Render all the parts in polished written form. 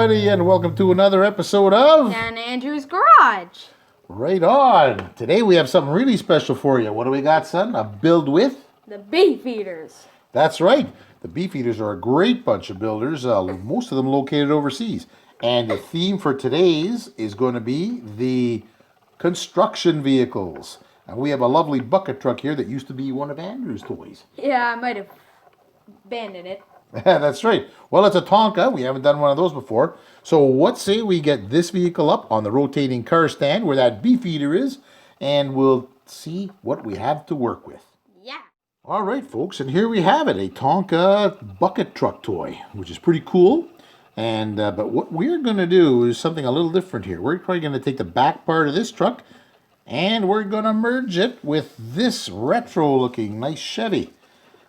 everybody, and welcome to another episode of Dan Andrew's Garage. Right On. Today we have something really special for you. What do we got, son? A build with? The Beefeaters. That's right. The Beefeaters are a great bunch of builders, most of them located overseas. And the theme for today's is going to be the construction vehicles. And we have a lovely bucket truck here that used to be one of Andrew's toys. Yeah, I might have abandoned it. That's right. Well, it's a Tonka. We haven't done one of those before. So what say we get this vehicle up on the rotating car stand where that Beefeater is, and we'll see what we have to work with. Yeah. All right, folks, and here we have it, a Tonka bucket truck toy, which is pretty cool. And but what we're going to do is something a little different here. We're probably going to take the back part of this truck, and we're going to merge it with this retro-looking nice Chevy.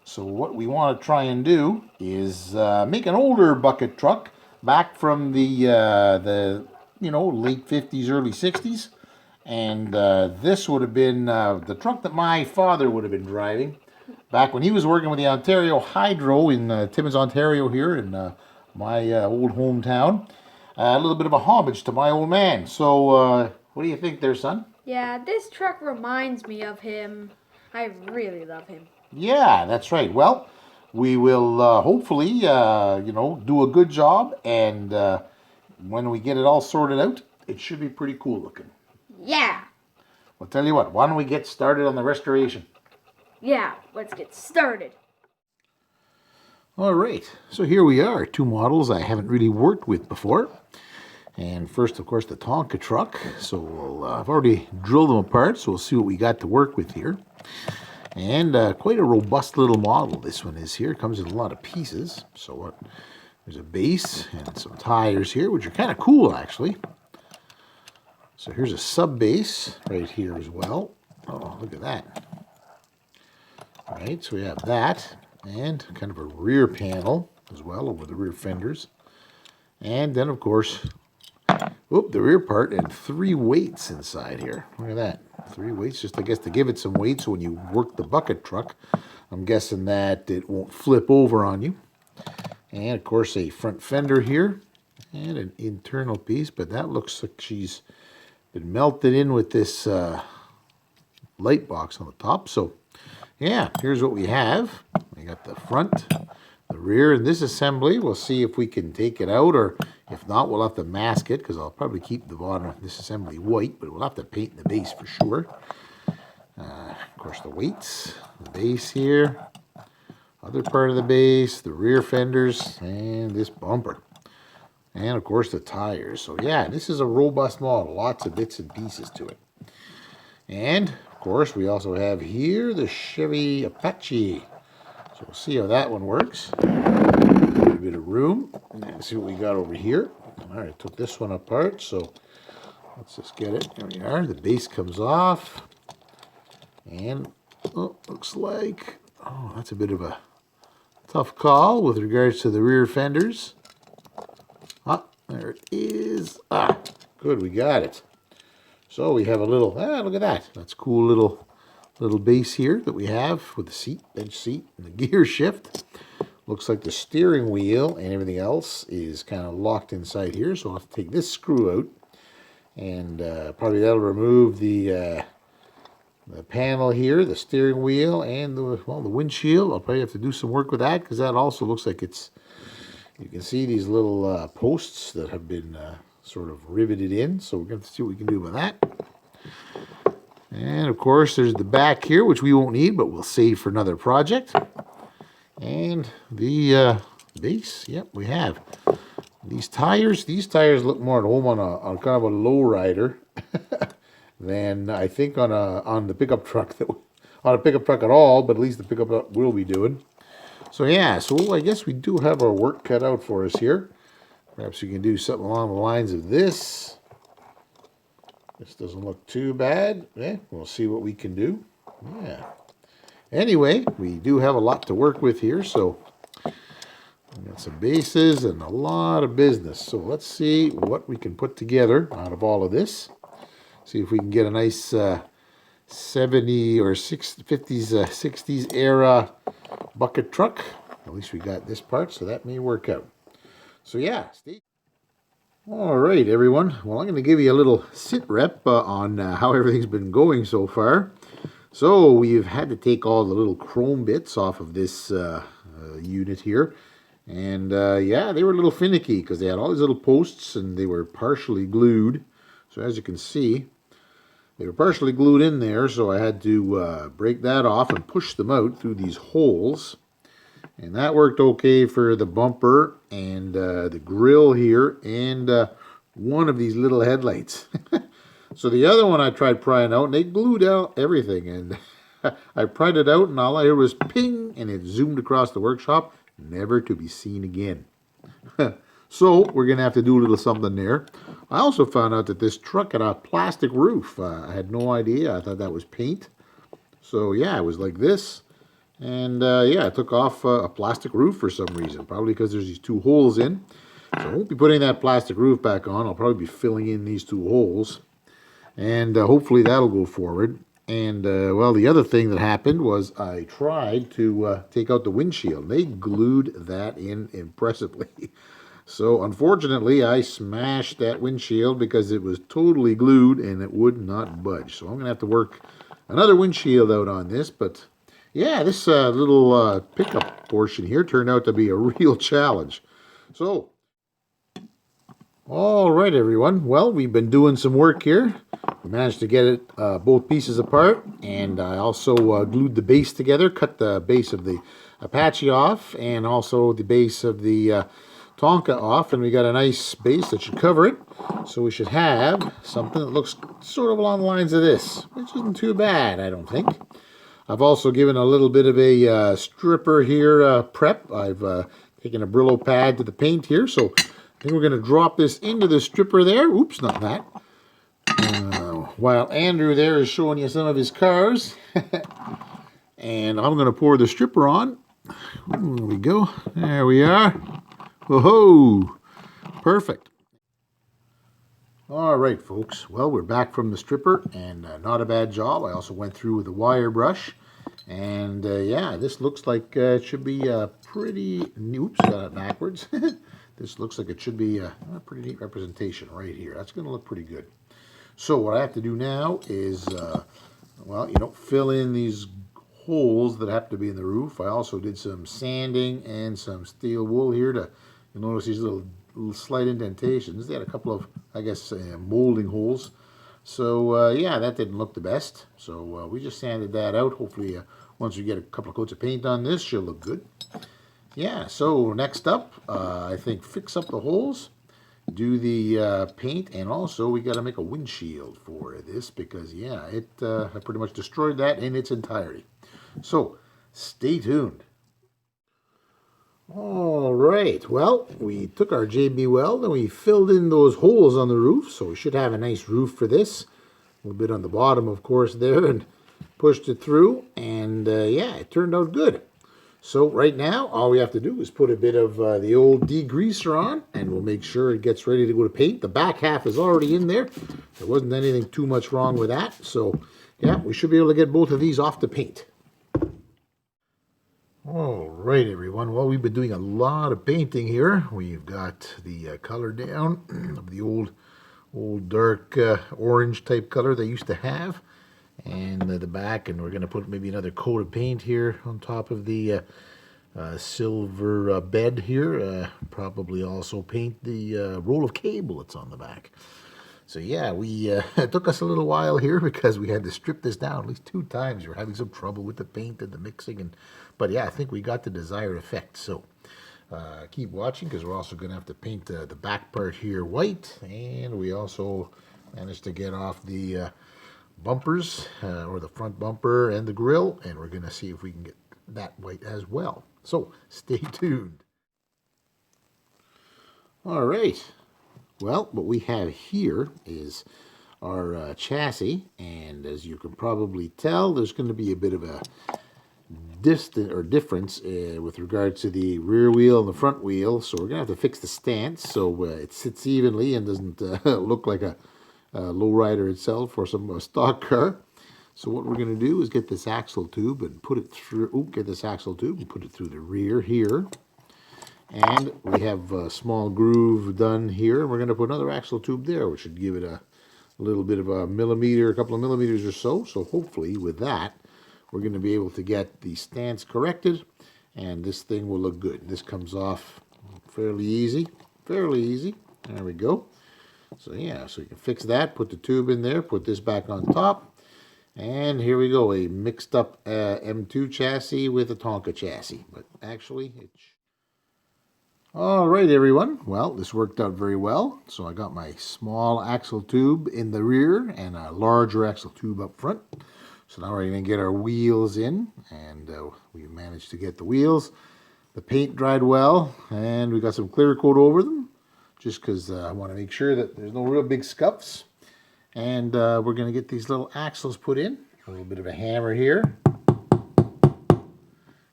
So what we want to try and do is make an older bucket truck back from the late 50s, early 60s. And this would have been the truck that my father would have been driving back when he was working with the Ontario Hydro in Timmins, Ontario here in my old hometown. A little bit of a homage to my old man. So what do you think there, son? Yeah, this truck reminds me of him. I really love him. Yeah, that's right. Well, we will hopefully, do a good job, and when we get it all sorted out, it should be pretty cool looking. Yeah. I'll tell you what, why don't we get started on the restoration? Yeah, let's get started. All right, so here we are, two models I haven't really worked with before. And first, of course, the Tonka truck. So I've already drilled them apart, so we'll see what we got to work with here. And quite a robust little model this one is here. It comes in a lot of pieces. So there's a base and some tires here, which are kind of cool, actually. So here's a sub base right here as well. Oh, look at that. All right, so we have that. And kind of a rear panel as well over the rear fenders. And then, of course, the rear part and 3 weights inside here. Look at that. 3 weights, just I guess to give it some weight so when you work the bucket truck, I'm guessing that it won't flip over on you. And of course a front fender here and an internal piece, but that looks like she's been melted in with this light box on the top. So yeah, here's what we have. We got the front, the rear, and this assembly. We'll see if we can take it out, or if not, we'll have to mask it, because I'll probably keep the bottom of this assembly white, but we'll have to paint the base for sure. Of course, the weights, the base here, other part of the base, the rear fenders, and this bumper. And, of course, the tires. So, yeah, this is a robust model. Lots of bits and pieces to it. And, of course, we also have here the Chevy Apache. So we'll see how that one works. A bit of room. And see what we got over here. All right, took this one apart. So let's just get it. There we are. The base comes off. And looks like, that's a bit of a tough call with regards to the rear fenders. There it is. Good, we got it. So we have a little, look at that. That's a cool little base here that we have with the seat, bench seat, and the gear shift. Looks like the steering wheel and everything else is kind of locked inside here, so I'll have to take this screw out, and probably that'll remove the panel here, the steering wheel, and the windshield. I'll probably have to do some work with that, because that also looks like it's, you can see these little posts that have been sort of riveted in, so we're going to see what we can do with that. And of course there's the back here, which we won't need, but we'll save for another project. And the base, yep, we have. These tires look more at home on kind of a low rider than I think on the pickup truck, on a pickup truck at all, but at least the pickup truck will be doing. So yeah, so I guess we do have our work cut out for us here. Perhaps we can do something along the lines of this. This doesn't look too bad. We'll see what we can do. Yeah. Anyway, we do have a lot to work with here, so we got some bases and a lot of business. So let's see what we can put together out of all of this. See if we can get a nice 70s or 50s, 60s era bucket truck. At least we got this part, so that may work out. So yeah, Steve. All right, everyone. Well, I'm going to give you a little sit rep on how everything's been going so far. So we've had to take all the little chrome bits off of this unit here. And yeah, they were a little finicky because they had all these little posts and they were partially glued. So as you can see, they were partially glued in there. So I had to break that off and push them out through these holes. And that worked okay for the bumper and the grill here and one of these little headlights. So the other one I tried prying out and they glued out everything. And I pried it out and all I heard was ping and it zoomed across the workshop, never to be seen again. So we're going to have to do a little something there. I also found out that this truck had a plastic roof. I had no idea. I thought that was paint. So yeah, it was like this. And yeah, I took off a plastic roof for some reason, probably because there's these two holes in. So I won't be putting that plastic roof back on. I'll probably be filling in these two holes. And hopefully that'll go forward. And well, the other thing that happened was I tried to take out the windshield. They glued that in impressively. So unfortunately, I smashed that windshield because it was totally glued and it would not budge. So I'm going to have to work another windshield out on this. But yeah, this little pickup portion here turned out to be a real challenge. So, all right, everyone. Well, we've been doing some work here. We managed to get it both pieces apart, and I also glued the base together, cut the base of the Apache off, and also the base of the Tonka off, and we got a nice base that should cover it. So we should have something that looks sort of along the lines of this, which isn't too bad, I don't think. I've also given a little bit of a stripper here prep. I've taken a Brillo pad to the paint here, so I think we're going to drop this into the stripper there. Oops, not that. While Andrew there is showing you some of his cars. And I'm going to pour the stripper on. There we go. There we are. Whoa! Perfect. All right, folks. Well, we're back from the stripper, and not a bad job. I also went through with a wire brush. And yeah, this looks like it should be pretty... Oops, got it backwards. This looks like it should be a pretty neat representation right here. That's going to look pretty good. So what I have to do now is, well, fill in these holes that have to be in the roof. I also did some sanding and some steel wool here to, you'll notice these little slight indentations. They had a couple of, I guess, molding holes. So, yeah, that didn't look the best. So we just sanded that out. Hopefully, once we get a couple of coats of paint on this, she'll look good. Yeah, so next up, I think fix up the holes. Do the paint, and also we got to make a windshield for this because, yeah, I pretty much destroyed that in its entirety. So, stay tuned. All right, well, we took our JB weld and we filled in those holes on the roof, so we should have a nice roof for this. A little bit on the bottom, of course, there, and pushed it through, and yeah, it turned out good. So right now, all we have to do is put a bit of the old degreaser on, and we'll make sure it gets ready to go to paint. The back half is already in there. There wasn't anything too much wrong with that. So yeah, we should be able to get both of these off to paint. All right, everyone. Well, we've been doing a lot of painting here. We've got the color down of the old dark orange type color they used to have. And the back, and we're going to put maybe another coat of paint here on top of the silver bed here. Probably also paint the roll of cable that's on the back. So yeah, it took us a little while here because we had to strip this down at least 2 times. We were having some trouble with the paint and the mixing, but yeah, I think we got the desired effect. So keep watching because we're also going to have to paint the back part here white, and we also managed to get off the bumpers, or the front bumper and the grill, and we're going to see if we can get that white as well. So stay tuned. All right. Well, what we have here is our chassis, and as you can probably tell, there's going to be a bit of a difference with regard to the rear wheel and the front wheel. So we're going to have to fix the stance so it sits evenly and doesn't look like a lowrider itself or some stock car. So what we're going to do is get this axle tube and put it through. Get this axle tube and put it through the rear here, And we have a small groove done here. We're going to put another axle tube there, which should give it a little bit of a millimeter, a couple of millimeters or so. So hopefully with that, we're going to be able to get the stance corrected, and this thing will look good. This comes off fairly easy, fairly easy. There we go. So yeah, so you can fix that, put the tube in there, put this back on top, and here we go, a mixed up M2 chassis with a Tonka chassis. But actually, it's... All right, everyone. Well, this worked out very well. So I got my small axle tube in the rear and a larger axle tube up front. So now we're going to get our wheels in, and we managed to get the wheels. The paint dried well, and we got some clear coat over them, just because I want to make sure that there's no real big scuffs. And we're going to get these little axles put in. A little bit of a hammer here.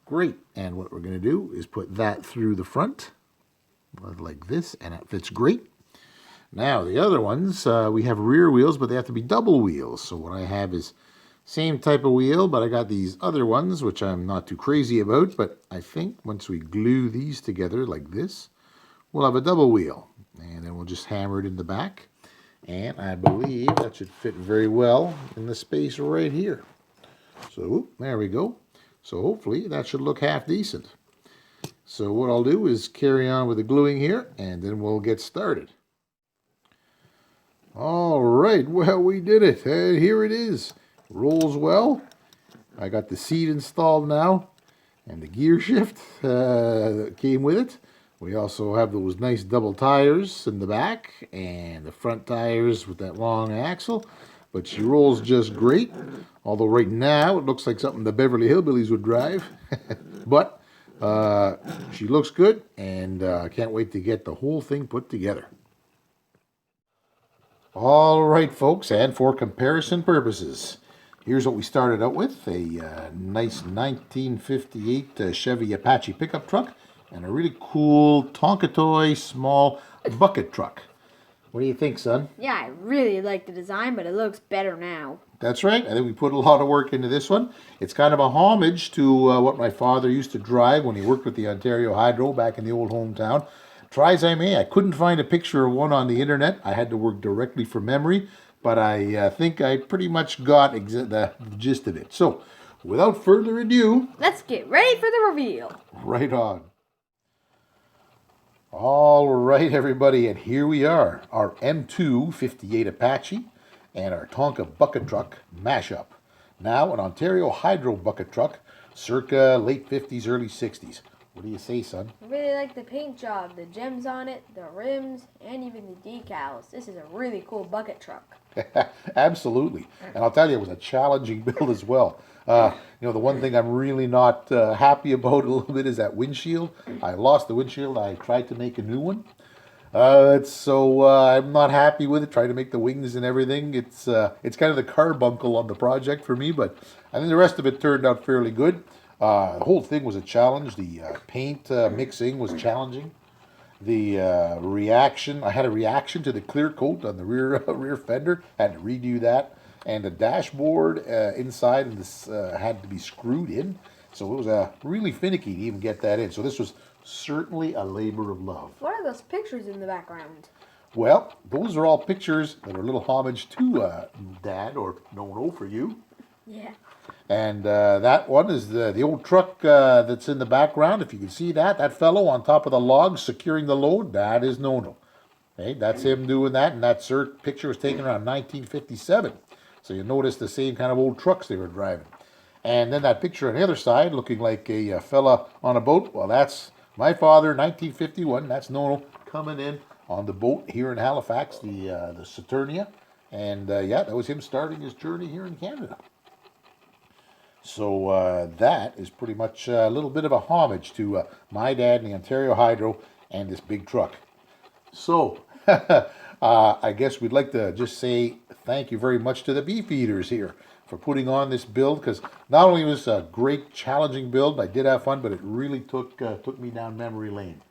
Great. And what we're going to do is put that through the front, like this, and it fits great. Now, the other ones, we have rear wheels, but they have to be double wheels. So what I have is same type of wheel, but I got these other ones, which I'm not too crazy about. But I think once we glue these together like this, we'll have a double wheel. And then we'll just hammer it in the back. And I believe that should fit very well in the space right here. So, there we go. So hopefully that should look half decent. So what I'll do is carry on with the gluing here, and then we'll get started. All right, well, we did it. And here it is. Rolls well. I got the seat installed now, and the gear shift that came with it. We also have those nice double tires in the back, and the front tires with that long axle. But she rolls just great. Although right now it looks like something the Beverly Hillbillies would drive. But she looks good, and I can't wait to get the whole thing put together. All right, folks, and for comparison purposes, here's what we started out with. A nice 1958 Chevy Apache pickup truck and a really cool Tonka toy small bucket truck. What do you think, son? Yeah, I really like the design, but it looks better now. That's right. I think we put a lot of work into this one. It's kind of a homage to what my father used to drive when he worked with the Ontario Hydro back in the old hometown. Try as I may, I couldn't find a picture of one on the internet. I had to work directly from memory, but I think I pretty much got the gist of it. So, without further ado, let's get ready for the reveal. Right on. All right, everybody, and here we are, our M2 58 Apache and our Tonka bucket truck mashup. Now, an Ontario Hydro bucket truck, circa late 50s, early 60s. What do you say, son? I really like the paint job, the gems on it, the rims, and even the decals. This is a really cool bucket truck. Absolutely. And I'll tell you, it was a challenging build as well. The one thing I'm really not happy about a little bit is that windshield. I lost the windshield. I tried to make a new one. So I'm not happy with it. Trying to make the wings and everything. It's kind of the carbuncle on the project for me, but I think the rest of it turned out fairly good. The whole thing was a challenge. The paint mixing was challenging. The reaction, I had a reaction to the clear coat on the rear fender. Had to redo that. And the dashboard inside of this had to be screwed in. So it was really finicky to even get that in. So this was certainly a labor of love. What are those pictures in the background? Well, those are all pictures that are a little homage to Dad, or Nonno for you. Yeah. And that one is the old truck that's in the background. If you can see that fellow on top of the log securing the load, that is Nonno. Okay, that's him doing that, and that picture was taken around 1957. So you notice the same kind of old trucks they were driving. And then that picture on the other side, looking like a fella on a boat, well, that's my father, 1951. That's Nonno coming in on the boat here in Halifax, the Saturnia. And yeah, that was him starting his journey here in Canada. So that is pretty much a little bit of a homage to my dad and the Ontario Hydro and this big truck. So I guess we'd like to just say thank you very much to the Beefeaters here for putting on this build, because not only was it a great challenging build, I did have fun, but it really took me down memory lane.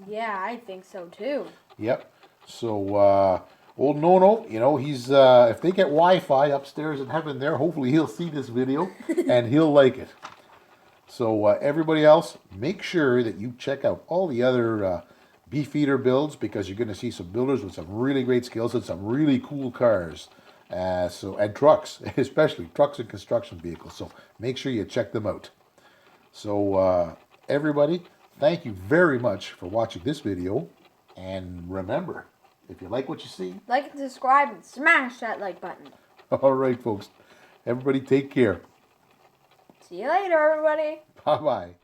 Yeah, I think so too. Yep. So old Nonno, he's if they get Wi-Fi upstairs in heaven there, hopefully he'll see this video and he'll like it. So everybody else, make sure that you check out all the other Beefeater builds, because you're going to see some builders with some really great skills and some really cool cars. And trucks, especially trucks and construction vehicles. So make sure you check them out. So everybody, thank you very much for watching this video. And remember, if you like what you see, Like and subscribe and smash that like button. all right, folks. Everybody take care. See you later, everybody. Bye-bye.